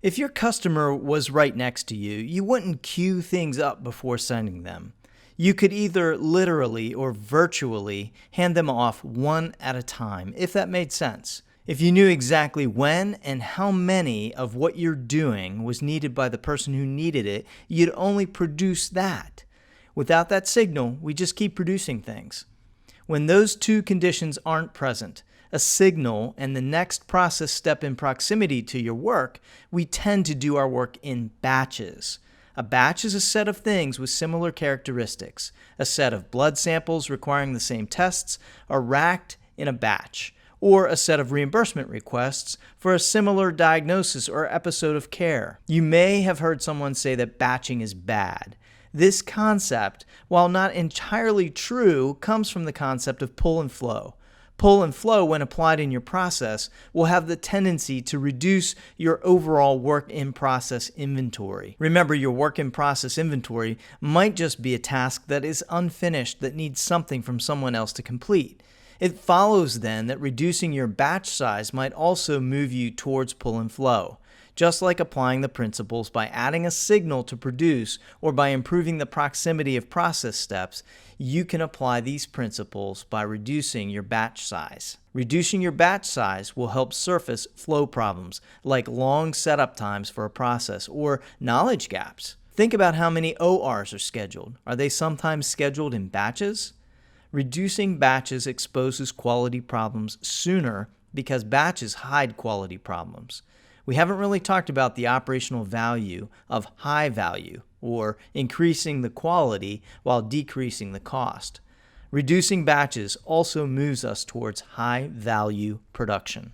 If your customer was right next to you, you wouldn't queue things up before sending them. You could either literally or virtually hand them off one at a time, if that made sense. If you knew exactly when and how many of what you're doing was needed by the person who needed it, you'd only produce that. Without that signal, we just keep producing things. When those two conditions aren't present, a signal and the next process step in proximity to your work, we tend to do our work in batches. A batch is a set of things with similar characteristics. A set of blood samples requiring the same tests are racked in a batch, or a set of reimbursement requests for a similar diagnosis or episode of care. You may have heard someone say that batching is bad. This concept, while not entirely true, comes from the concept of pull and flow. Pull and flow, when applied in your process, will have the tendency to reduce your overall work-in-process inventory. Remember, your work-in-process inventory might just be a task that is unfinished that needs something from someone else to complete. It follows then that reducing your batch size might also move you towards pull and flow. Just like applying the principles by adding a signal to produce or by improving the proximity of process steps, you can apply these principles by reducing your batch size. Reducing your batch size will help surface flow problems like long setup times for a process or knowledge gaps. Think about how many ORs are scheduled. Are they sometimes scheduled in batches? Reducing batches exposes quality problems sooner because batches hide quality problems. We haven't really talked about the operational value of high value, or increasing the quality while decreasing the cost. Reducing batches also moves us towards high value production.